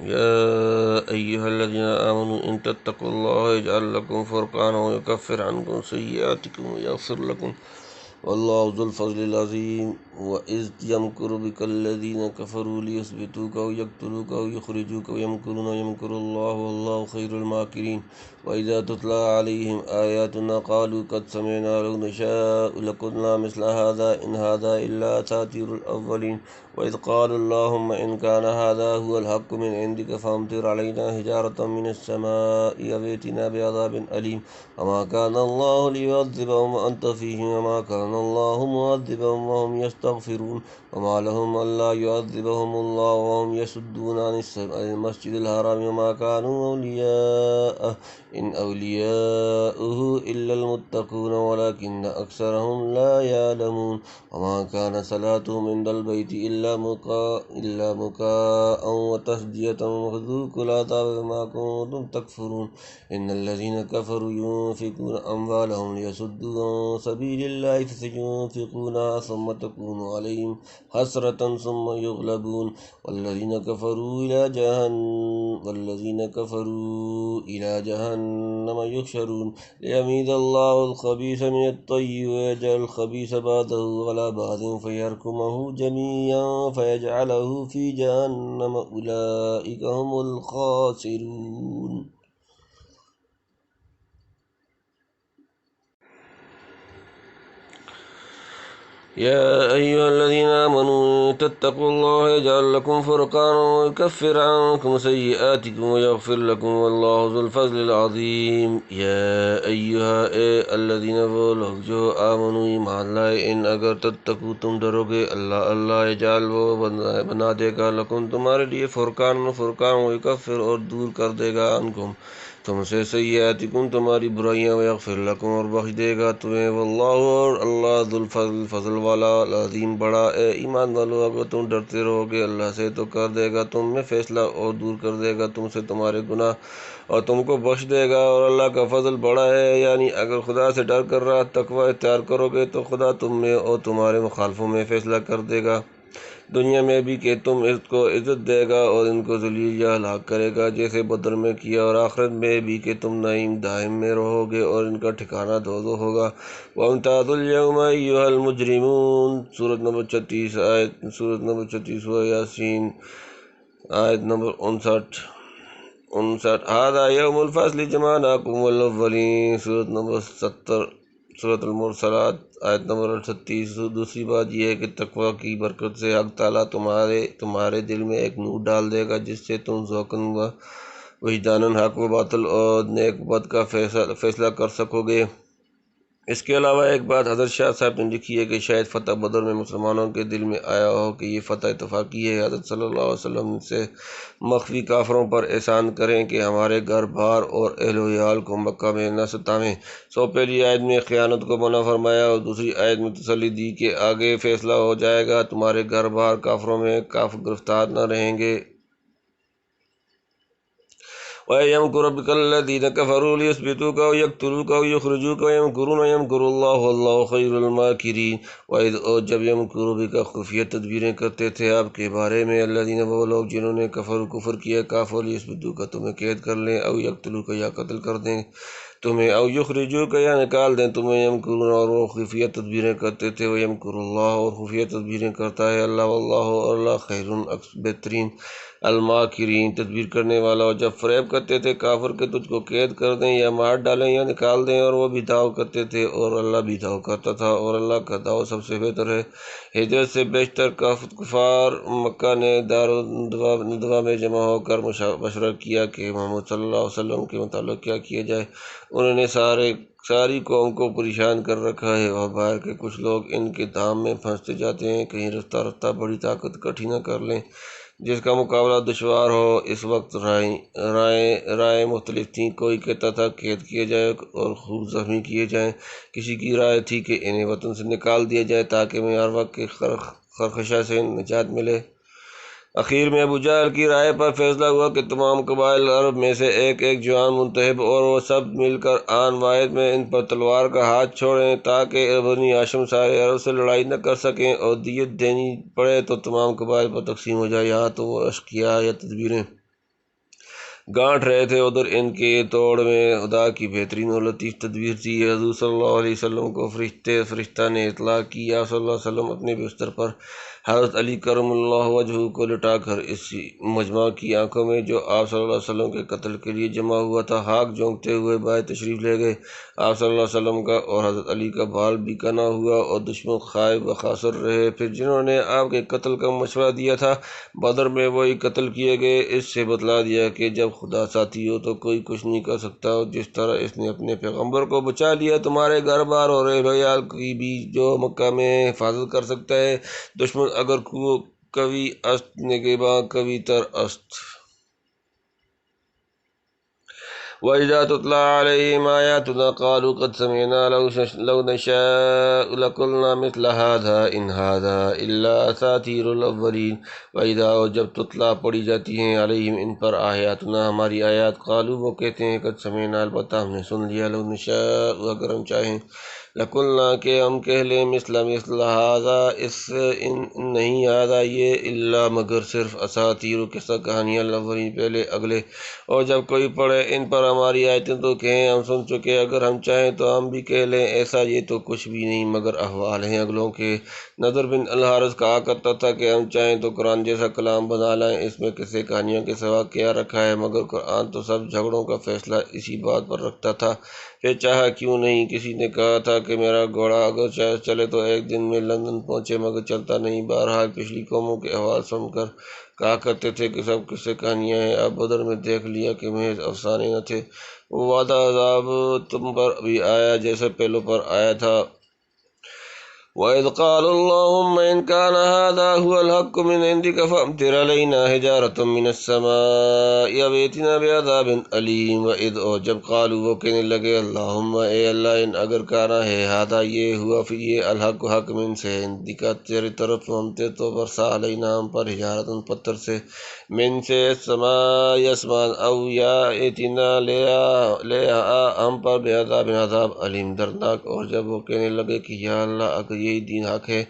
يا أيها الذين آمنوا إن تتقوا الله يجعل لكم فرقانا ويكفر عنكم سيئاتكم ويغفر لكم والله ذو الفضل العظيم وإذ يمكر بك الذين كفروا ليثبتوك أو يقتلوك أو يخرجوك ويمكرون ويمكر الله والله خير الماكرين وإذا تتلى عليهم آياتنا قالوا قد سمعنا لو نشاء لقلنا مثل هذا إن هذا إلا أساطير الأولين وإذ قالوا اللهم إن كان هذا هو الحق من عندك فأمطر علينا حجارة من السماء أو ائتنا بعذاب أليم وما كان الله ليعذبهم وأنت فيهم وما كان الله معذبهم وهم يستغفرون وما لهم ألا يعذبهم الله وهم يصدون عن المسجد الحرام وما كانوا أولياءه إن أولياؤه إلا المتقون ولكن أكثرهم لا يعلمون وما كان صلاتهم عند البيت إلا مكاء وتصدية وذوقوا العذاب بما كنتم تكفرون إن الذين كفروا ينفقون أموالهم ليصدوا عن سبيل الله فسينفقونها ثم تكون عليهم حسرة ثم يغلبون والذين كفروا إلى جهنم يحشرون ليميز الله الخبيث من الطيب ويجعل الخبيث بعضه على بعض فيركمه جميعا فيجعله في جهنم أولئك هم الخاسرون. يا أيها الذين آمنوا تتقوا الله يجعل لكم فرقانا ويكفر عنكم سيئاتكم ويغفر لكم والله ذو الفضل العظيم. يا أيها الذين وہ لوگ جو آمنوا ایمان لائے ان اگر تتقوا تم ڈرو گے اللہ یجعل وہ بنا دے گا لکم تمہارے لیے فرقان ویکفر اور دور کر دے گا عنکم تم سے سیئاتکم تمہاری برائیاں ویغفر لکم اور بخش دے گا تمہیں واللہ اور اللہ ذو الفضل فضل والا العظیم بڑا. اے ایمان والو اگر تم ڈرتے رہو گے اللہ سے تو کر دے گا تم میں فیصلہ اور دور کر دے گا تم سے تمہارے گناہ اور تم کو بخش دے گا اور اللہ کا فضل بڑا ہے. یعنی اگر خدا سے ڈر کر رہا تقوی اختیار کرو گے تو خدا تم میں اور تمہارے مخالفوں میں فیصلہ کر دے گا دنیا میں بھی کہ تم اس کو عزت دے گا اور ان کو ذلیل یا ہلاک کرے گا جیسے بدر میں کیا اور آخرت میں بھی کہ تم نعیم دائم میں رہو گے اور ان کا ٹھکانہ دوزخ ہوگا. وَامْتَازُوا الْيَوْمَ أَيُّهَا الْمُجْرِمُونَ سورۃ نمبر 36 یاسین آیت نمبر 59. هَذَا يَوْمُ الْفَصْلِ جَمَعْنَاكُمْ وَالْأَوَّلِينَ سورۃ نمبر 70 سورۃ المرسلات آیت نمبر 38. دوسری بات یہ ہے کہ تقوی کی برکت سے حق تعالیٰ تمہارے دل میں ایک نور ڈال دے گا جس سے تم ذوقاً و وجداناً حق و باطل اور نیک بد کا فیصلہ کر سکو گے. اس کے علاوہ ایک بات حضرت شاہ صاحب نے لکھی ہے کہ شاید فتح بدر میں مسلمانوں کے دل میں آیا ہو کہ یہ فتح اتفاقی ہے. حضرت صلی اللہ علیہ وسلم سے مخفی کافروں پر احسان کریں کہ ہمارے گھر بار اور اہل و عیال کو مکہ میں نہ ستائیں. پہلی آیت میں خیانت کو منع فرمایا اور دوسری آیت میں تسلی دی کہ آگے فیصلہ ہو جائے گا تمہارے گھر بار کافروں میں گرفتار نہ رہیں گے. وَيَمْكُرُ بِكَ الَّذِينَ كَفَرُوا لِيُثْبِتُوكَ أَوْ يَقْتُلُوكَ أَوْ يُخْرِجُوكَ وَيَمْكُرُونَ وَيَمْكُرُ اللَّهُ وَاللَّهُ خَيْرُ الْمَاكِرِينَ. وَإِذْ اور جب يَمْكُرُ بِكَ خفیہ تدبیریں کرتے تھے آپ کے بارے میں الَّذِينَ وہ لوگ جنہوں نے کفر کیا لِيُثْبِتُوكَ تمہیں قید کر لیں أَوْ يَقْتُلُوكَ یا قتل کر دیں تمہیں أَوْ يُخْرِجُوكَ یا نکال دیں تمہیں. يَمْكُرُونَ اور وہ خفیہ تدبیریں کرتے تھے وَيَمْكُرُ اللَّهُ اور خفیہ تدبیریں کرتا ہے اللہ واللہ اور اللہ خیر بہترین الماکرین تدبیر کرنے والا. اور جب فریب کرتے تھے کافر کے تجھ کو قید کر دیں یا مار ڈالیں یا نکال دیں اور وہ بھی دعو کرتے تھے اور اللہ بھی دعو کرتا تھا اور اللہ کا دعو سب سے بہتر ہے. ہجرت سے بیشتر کفار مکہ نے دارالندوا میں جمع ہو کر مشورہ کیا کہ محمد صلی اللہ علیہ وسلم کے متعلق کیا کیا جائے. انہوں نے ساری قوم کو پریشان کر رکھا ہے اور باہر کے کچھ لوگ ان کے دام میں پھنستے جاتے ہیں کہیں رفتہ بڑی طاقت اکٹھی نہ کر لیں جس کا مقابلہ دشوار ہو. اس وقت رائے مختلف تھیں. کوئی کہتا تھا قید کیے جائے اور خوب زخمی کیے جائیں. کسی کی رائے تھی کہ انہیں وطن سے نکال دیا جائے تاکہ معیار وقت کے خرخشہ سے نجات ملے. اخیر میں ابو جہل کی رائے پر فیصلہ ہوا کہ تمام قبائل عرب میں سے ایک جوان منتخب اور وہ سب مل کر آن واحد میں ان پر تلوار کا ہاتھ چھوڑیں تاکہ بنی ہاشم سارے عرب سے لڑائی نہ کر سکیں اور دیت دینی پڑے تو تمام قبائل پر تقسیم ہو جائے. یہاں تو وہ اشقیاء یا تدبیریں گانٹ رہے تھے، ادھر ان کے توڑ میں خدا کی بہترین اور لطیف تدبیر تھی۔ حضور صلی اللہ علیہ وسلم کو فرشتہ نے اطلاع کی۔ آپ صلی اللہ علیہ وسلم اپنے بستر پر حضرت علی کرم اللہ وجہہ کو لٹا کر اس مجمع کی آنکھوں میں جو آپ صلی اللہ علیہ وسلم کے قتل کے لیے جمع ہوا تھا ہاک جھونکتے ہوئے باہر تشریف لے گئے۔ آپ صلی اللہ علیہ وسلم کا اور حضرت علی کا بال بھی کنا ہوا اور دشمن خائب و خاسر رہے۔ پھر جنہوں نے آپ کے قتل کا مشورہ دیا تھا بدر میں وہی قتل کیے گئے۔ اس سے بتلا دیا کہ جب خدا ساتھی ہو تو کوئی کچھ نہیں کر سکتا، اور جس طرح اس نے اپنے پیغمبر کو بچا لیا تمہارے گھر بار اور اہل و عیال کی بھی جو مکہ میں حفاظت کر سکتا ہے۔ دشمن اگر کوی است نگہباں کوی تر است۔ وَإِذَا تُتْلَىٰ عَلَيْهِمْ آيَاتُنَا قَالُوا قَدْ سَمِعْنَا لَوْ نَشَاءُ لَقُلْنَا مِثْلَ هَٰذَا إِنْ هَٰذَا إِلَّا أَسَاطِيرُ الْأَوَّلِينَ۔ وَإِذَا اور جب تتلا پڑھی جاتی ہیں علیہم ان پر آیاتنا ہماری آیات، قالوا وہ کہتے ہیں قد سمعنا البتہ ہم نے سن لیا، لو نشاء اگر ہم چاہیں، لقلنا کہ ہم کہہ لیں مثل ھذا اس نہیں ہذا یہ الا مگر صرف اساطیر قصہ کہانیاں الاولین پہلے اگلے۔ اور جب کوئی پڑھے ان پر ہماری آیتیں تو کہیں ہم سن چکے، اگر ہم چاہیں تو ہم بھی کہہ لیں ایسا یہ تو کچھ بھی نہیں مگر احوال ہیں اگلوں کے۔ نضر بن الحارث کہا کرتا تھا کہ ہم چاہیں تو قرآن جیسا کلام بنا لائیں، اس میں قصے کہانیوں کے سوا کیا رکھا ہے، مگر قرآن تو سب جھگڑوں کا فیصلہ اسی بات پر رکھتا تھا، پھر چاہا کیوں نہیں۔ کسی نے کہا تھا کہ میرا گھوڑا اگر چلے تو ایک دن میں لندن پہنچے، مگر چلتا نہیں۔ بہرحال پچھلی قوموں کے احوال سن کر کہا کرتے تھے کہ سب قصے کہانیاں ہیں۔ اب بدر میں دیکھ لیا کہ محض افسانے نہ تھے، وہ وعدہ عذاب تم پر بھی آیا جیسے پہلوں پر آیا تھا۔ وَإِذْ قَالُوا اللَّهُمَّ إِنْ كَانَ هَٰذَا هُوَ الْحَقُّ مِنْ عِندِكَ فَأَمْطِرْ عَلَيْنَا حِجَارَةً مِّنَ السَّمَاءِ أَوْ ائْتِنَا بِعَذَابٍ أَلِيمٍ۔ وَإِذْ اور جب قالوا وہ کہنے لگے اللہم اے اللہ ان اگر کانا ہے ہادہ یہ ہوا پھر یہ الحق حق من سے عندکا تیری طرف، فامطر تو برسا علینا ہم پر حجارۃ پتھر سے، من سے السماء آسمان، او یا ائتنا لے ہم پر بعذاب عذاب علیم دردناک۔ اور جب وہ کہنے لگے کہ یا اللہ اگر یہی دین حق ہے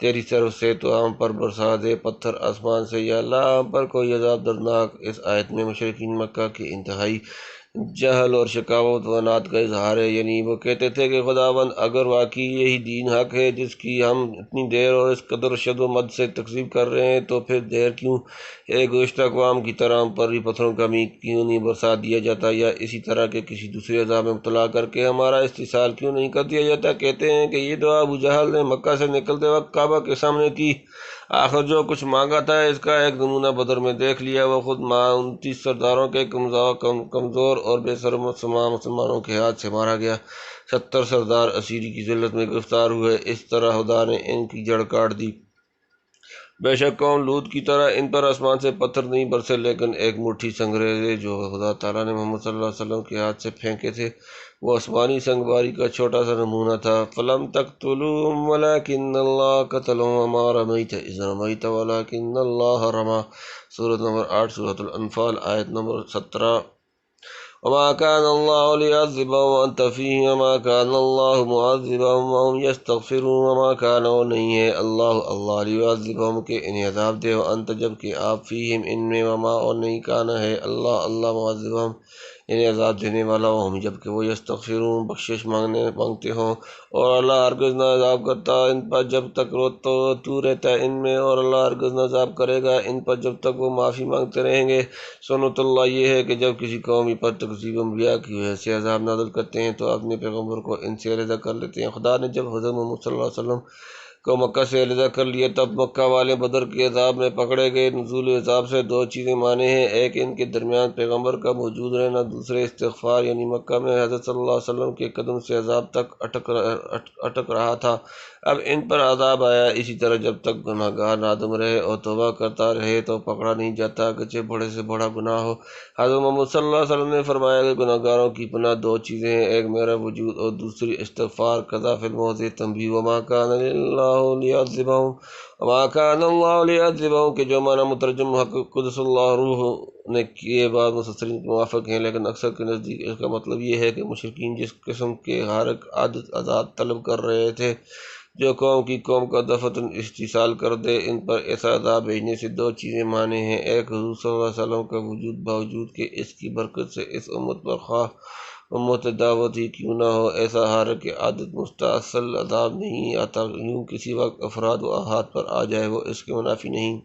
تیری طرف سے تو ہم پر برسا دے پتھر آسمان سے، یا اللہ ہم پر کوئی عذاب دردناک۔ اس آیت میں مشرکین مکہ کے انتہائی جہل اور شکاوت و عناد کا اظہار ہے، یعنی وہ کہتے تھے کہ خداوند اگر واقعی یہی دین حق ہے جس کی ہم اتنی دیر اور اس قدر شد و مد سے تکذیب کر رہے ہیں تو پھر دیر کیوں؟ گزشتہ اقوام کی طرح ہم پر بھی پتھروں کا میغ کیوں نہیں برسا دیا جاتا، یا اسی طرح کے کسی دوسرے عذاب میں مبتلا کر کے ہمارا استحصال کیوں نہیں کر دیا جاتا۔ کہتے ہیں کہ یہ دعا ابو جہل نے مکہ سے نکلتے وقت کعبہ کے سامنے کی، آخر جو کچھ مانگا تھا اس کا ایک نمونہ بدر میں دیکھ لیا۔ وہ خود 29 سرداروں کے کمزور اور بے سر مسلمانوں کے ہاتھ سے مارا گیا، 70 سردار اسیری کی ذلت میں گرفتار ہوئے۔ اس طرح خدا نے ان کی جڑ کاٹ دی۔ بے شک قوم لوط کی طرح ان پر آسمان سے پتھر نہیں برسے، لیکن ایک مٹھی سنگریزے جو خدا تعالیٰ نے محمد صلی اللہ علیہ وسلم کے ہاتھ سے پھینکے تھے، وہ آسمانی سنگ باری کا چھوٹا سا نمونہ تھا۔ فَلَمْ تَقْتُلُوهُمْ وَلَٰكِنَّ اللَّهَ قَتَلَهُمْ وَمَا رَمَيْتَ إِذْ رَمَيْتَ وَلَٰكِنَّ اللَّهَ رَمَىٰ۔ سورۃ نمبر 8 سورۃ الانفال آیت نمبر 17۔ وَمَا كَانَ اللَّهُ لِيُعَذِّبَهُمْ وَأَنْتَ فِيهِمْ وَمَا كَانَ اللَّهُ مُعَذِّبَهُمْ وَهُمْ يَسْتَغْفِرُونَ۔ وَمَا كَانَ وہ نہیں ہے اللہ لِيُعَذِّبَهُمْ کہ انہیں عذاب دے، وَأَنْتَ جب کہ آپ فِيهِمْ ان میں، وَمَا اور نہیں کانا ہے اللہ مُعَذِّبَهُمْ انہیں عذاب دینے والا، وہم جب کہ وہ یستغفرون بخشش مانگتے ہوں۔ اور اللہ ہرگز نہ عذاب کرتا ان پر جب تک تو رہتا ہے ان میں، اور اللہ ہرگز نہ عذاب کرے گا ان پر جب تک وہ معافی مانگتے رہیں گے۔ سنت اللہ یہ ہے کہ جب کسی قومی پر تکذیب انبیاء کی وجہ سے عذاب نازل کرتے ہیں تو اپنے پیغمبر کو ان سے علیحدہ کر لیتے ہیں۔ خدا نے جب حضرت محمد صلی اللہ علیہ وسلم کو مکہ سے علیحدہ کر لیا تب مکہ والے بدر کے عذاب میں پکڑے گئے۔ نزول عذاب سے دو چیزیں مانے ہیں، ایک ان کے درمیان پیغمبر کا موجود رہنا، دوسرے استغفار، یعنی مکہ میں حضرت صلی اللہ علیہ وسلم کے قدم سے عذاب تک اٹک رہا تھا، اب ان پر عذاب آیا۔ اسی طرح جب تک گناہ گار نادم رہے اور توبہ کرتا رہے تو پکڑا نہیں جاتا، اگرچہ بڑے سے بڑا گناہ ہو۔ حضرت محمد صلی اللہ علیہ وسلم نے فرمایا کہ گناہ گاروں کی پناہ دو چیزیں ہیں، ایک میرا وجود اور دوسری استغفار۔ قضا فی الموضع تنبیہ۔ وما کان اللہ لیعذبہم وما کان اللہ لیعذبہم کے جو معنی مترجم حق قدس اللہ روح نے کیے بعض مفسرین کے موافق ہیں، لیکن اکثر کے نزدیک اس کا مطلب یہ ہے کہ مشرکین جس قسم کے حارق عادت طلب کر رہے تھے جو قوم کی قوم کا دفتن استحصال کر دے، ان پر ایسا عذاب بھیجنے سے دو چیزیں مانے ہیں: ایک، حضور صلی اللہ علیہ وسلم کا وجود باوجود کہ اس کی برکت سے اس امت پر خواہ امت دعوت ہی کیوں نہ ہو ایسا حرک عادت مستاصل عذاب نہیں آتا، یوں کسی وقت افراد و احاد پر آ جائے وہ اس کے منافی نہیں۔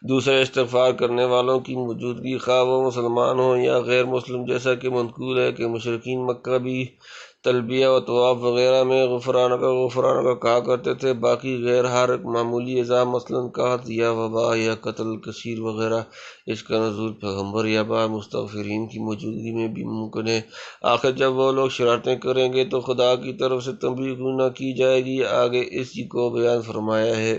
دوسرا، استغفار کرنے والوں کی موجودگی، خواہ وہ مسلمان ہوں یا غیر مسلم، جیسا کہ منقول ہے کہ مشرکین مکہ بھی تلبیہ و طواف وغیرہ میں غفرانک غفرانک کہا کرتے تھے۔ باقی غیر حرک معمولی عذاب مثلاً قحط یا وبا یا قتل کثیر وغیرہ، اس کا نزول پیغمبر یا بعض مستغفرین کی موجودگی میں بھی ممکن ہے۔ آخر جب وہ لوگ شرارتیں کریں گے تو خدا کی طرف سے تنبیہ کیوں نہ کی جائے گی؟ آگے اسی کو بیان فرمایا ہے۔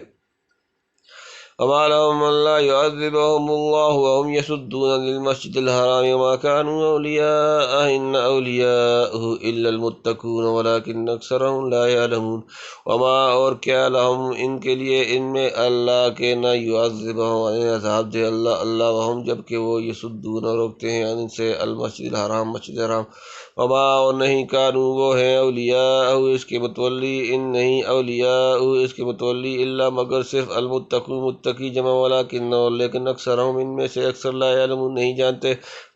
وما لهم ألا يعذبهم الله وهم يصدون عن المسجد الحرام وما كانوا أولياءه إن أولياءه إلا المتقون ولكن أكثرهم لا يعلمون۔ وما اور کیا لهم ان کے لیے ان میں اللہ کے نہ يعذبهم انہیں عذاب دے اللہ وهم جبکہ وہ يصدون روکتے ہیں ان سے المسجد الحرام مسجد حرام۔ وما اور نہیں کانوا وہ ہیں اولیاء اس کے متولی ان نہیں اولیاء اس کے متولی الا مگر صرف المتقون متقی جمع ولکن اور لیکن اکثرہم ان میں سے اکثر لا یعلمون نہیں جانتے۔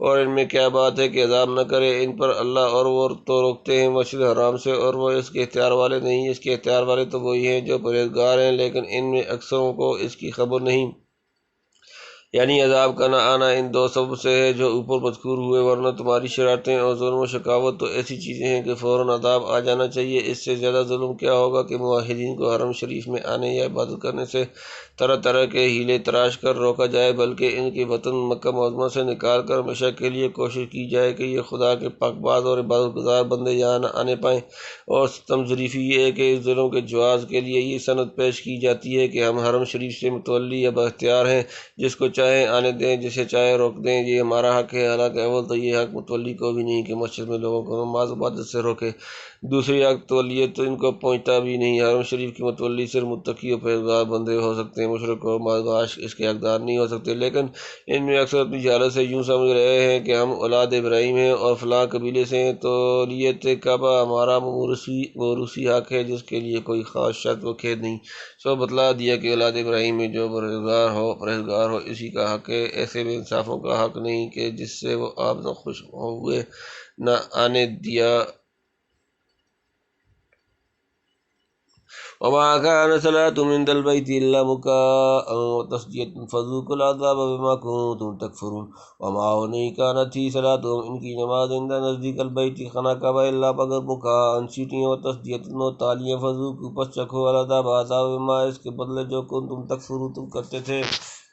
اور ان میں کیا بات ہے کہ عذاب نہ کرے ان پر اللہ اور وہ تو روکتے ہیں مسجد حرام سے اور وہ اس کے اختیار والے نہیں، اس کے اختیار والے تو وہی ہیں جو پرہیزگار ہیں، لیکن ان میں اکثروں کو اس کی خبر نہیں۔ یعنی عذاب کا نہ آنا ان دو سبب سے ہے جو اوپر مذکور ہوئے، ورنہ تمہاری شرارتیں اور ظلم و شقاوت تو ایسی چیزیں ہیں کہ فوراً عذاب آ جانا چاہیے۔ اس سے زیادہ ظلم کیا ہوگا کہ موحدین کو حرم شریف میں آنے یا عبادت کرنے سے طرح طرح کے ہیلے تراش کر روکا جائے، بلکہ ان کے وطن مکہ معظمہ سے نکال کر ہمیشہ کے لیے کوشش کی جائے کہ یہ خدا کے پاک باز اور عبادت گزار بندے یہاں نہ آنے پائیں۔ اور ستم ظریفی یہ ہے کہ اس ظلم کے جواز کے لیے یہ سند پیش کی جاتی ہے کہ ہم حرم شریف سے متولی یا بااختیار ہیں، جس کو چاہیں آنے دیں جسے چاہے روک دیں، یہ ہمارا حق ہے۔ حالانکہ اول تو یہ حق متولی کو بھی نہیں کہ مسجد میں لوگوں کو نماز عبادت سے روکے، دوسری حق تولیت تو ان کو پہنچتا بھی نہیں۔ حرم شریف کی متولی صرف متقی اور پرہیزگار بندے ہو سکتے ہیں، مشرک اور مادگاش اس کے حقدار نہیں ہو سکتے۔ لیکن ان میں اکثر اپنی جہالت سے یوں سمجھ رہے ہیں کہ ہم اولاد ابراہیم ہیں اور فلاں قبیلے سے ہیں، تولیت کعبہ ہمارا موروثی حق ہے جس کے لیے کوئی خاص شرط و قید نہیں۔ سو بتلا دیا کہ اولاد ابراہیم میں جو پرہیزگار ہو اسی کا حق ہے، ایسے بے انصافوں کا حق نہیں کہ جس سے وہ آپ نہ خوش ہوئے نہ آنے دیا۔ وما كان صلاتهم عند البيت إلا مكاء وتصدية فذوقوا العذاب بما كنتم تكفرون۔ وما اور نہیں کانت تھی صلاتهم ان کی نماز عند نزدیک البیت خانہ کعبہ الا مگر مکاء سیٹیاں و تصدیۃ و تالیاں فذوقوا پس چکھو العذاب عذاب بما اس کے بدلے جو کنتم تکفرون تم کرتے تھے۔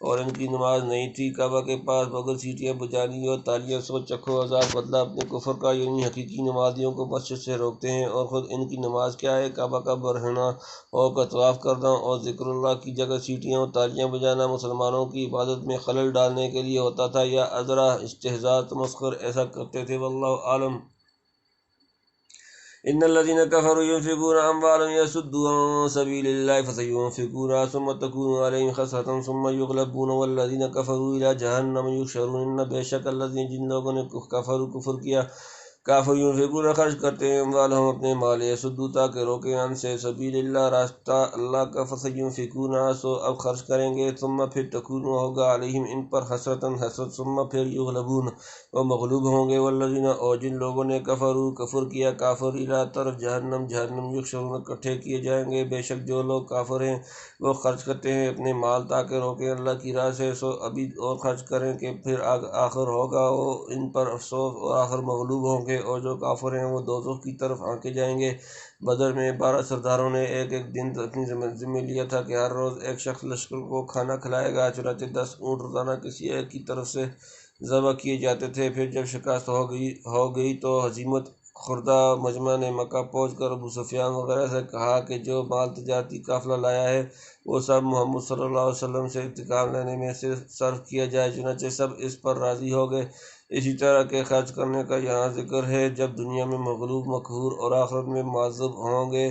اور ان کی نماز نہیں تھی کعبہ کے پاس مگر سیٹیاں بجانی اور تالیاں، سو چکھو عذاب بدلہ اپنے کفر کا۔ یعنی حقیقی نمازیوں کو مسجد سے روکتے ہیں اور خود ان کی نماز کیا ہے؟ کعبہ کا برہنہ ہو کر طواف کرنا اور ذکر اللہ کی جگہ سیٹیاں اور تالیاں بجانا مسلمانوں کی عبادت میں خلل ڈالنے کے لیے ہوتا تھا یا ازرا استہزاء تمسخر ایسا کرتے تھے، واللہ عالم۔ ان الذين كفروا ينفقون اموالهم ليصدوا عن سبيل الله فسينفقونها ثم تكون عليهم حسرة ثم يغلبون والذين كفروا الى جهنم يحشرون۔ ان بے شک الذين جن لوگوں نے کفر کیا کافر ينفقون خرچ کرتے ہیں اموالهم اپنے مال يصدوا تاکہ روکیں عن سے سبیل اللہ راستہ اللہ کا، فسينفقونها سو اب خرچ کریں گے، ثم پھر تکون ہوگا علیہم ان پر حسرتاً حسرت، ثم پھر یغلبون وہ مغلوب ہوں گے، والذین اور جن لوگوں نے کفر کیا کافر الی طرف جہنم یحشرون اکٹھے کیے جائیں گے۔ بے شک جو لوگ کافر ہیں وہ خرچ کرتے ہیں اپنے مال تاکہ روکیں اللہ کی راہ سے، سو ابھی اور خرچ کریں کہ پھر آخر ہوگا وہ ان پر افسوس اور آخر مغلوب ہوں گے۔ اور جو کافر ہیں وہ دوزخ کی طرف آنکے جائیں گے۔ بدر میں 12 سرداروں نے ایک دن اپنی ذمہ لیا تھا کہ ہر روز ایک شخص لشکر کو کھانا کھلائے گا، چنانچہ 10 اونٹ روزانہ کسی ایک کی طرف سے ذبح کیے جاتے تھے۔ پھر جب شکست ہو گئی تو ہزیمت خوردہ مجمع نے مکہ پہنچ کر ابو سفیان وغیرہ سے کہا کہ جو مال تجارتی قافلہ لایا ہے وہ سب محمد صلی اللہ علیہ وسلم سے انتقام لینے میں سے صرف کیا جائے، چنانچہ سب اس پر راضی ہو گئے۔ اسی طرح کے خرچ کرنے کا یہاں ذکر ہے جب دنیا میں مغلوب مقہور اور آخرت میں معذب ہوں گے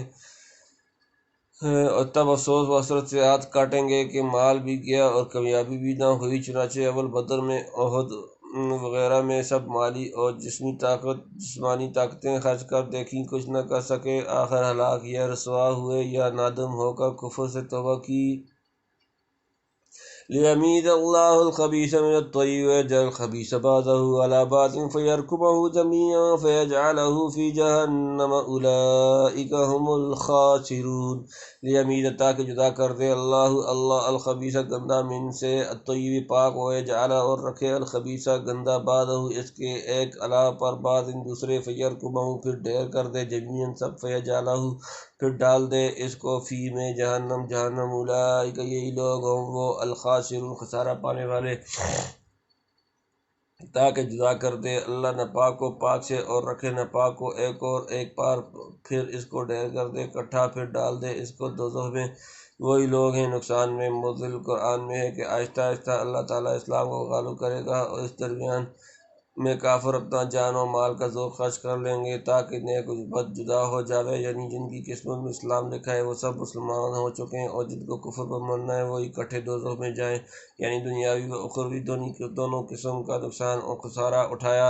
اور تب افسوس و حسرت سے ہاتھ کاٹیں گے کہ مال بھی گیا اور کامیابی بھی نہ ہوئی۔ چنانچہ اول بدر میں احد وغیرہ میں سب مالی اور جسمانی طاقتیں خرچ کر دیکھیں، کچھ نہ کر سکے، آخر ہلاک یا رسوا ہوئے یا نادم ہو کر کفر سے توبہ کی۔ لِيَمِيزَ اللَّهُ الْخَبِيثَ مِنَ الطَّيِّبِ وَيَجْعَلَ الْخَبِيثَ بَعْضَهُ عَلَىٰ بَعْضٍ فَيَرْكُمَهُ جَمِيعًا فَيَجْعَلَهُ فِي جَهَنَّمَ أُولَٰئِكَ هُمُ الْخَاسِرُونَ۔ لِيَمِيزَ تاکہ جدا کر دے اللہ الخبیث گندہ من سے، الطیب پاک، وَيَجْعَلَ اور رکھے الخبیث گندہ بعضہ اس کے ایک علاوہ پر بعض دوسرے، فَيَرْكُمَهُ پھر ڈھیر کر دے، جمیعاً سب، فَيَجْعَلَهُ پھر ڈال دے اس کو، فی میں جہنم، اولئک یہی لوگ ہوں وہ الخاسرون خسارہ پانے والے۔ تاکہ جدا کر دے اللہ ناپاک کو پاک سے اور رکھے ناپاک کو ایک پار، پھر اس کو ڈھیر کر دے اکٹھا، پھر ڈال دے اس کو دوزخ میں۔ وہی لوگ ہیں نقصان میں مضل۔ قرآن میں ہے کہ آہستہ آہستہ اللہ تعالیٰ اسلام کو غالب کرے گا اور اس درمیان میں کافر اپنا جان و مال کا زور خرچ کر لیں گے تاکہ نیک و بد جدا ہو جاوے، یعنی جن کی قسمت میں اسلام لکھا ہے وہ سب مسلمان ہو چکے ہیں، اور جن کو کفر پر مرنا ہے وہ اکٹھے دوزخ میں جائیں، یعنی دنیاوی و اخروی دونوں قسم کا نقصان اور خسارہ اٹھایا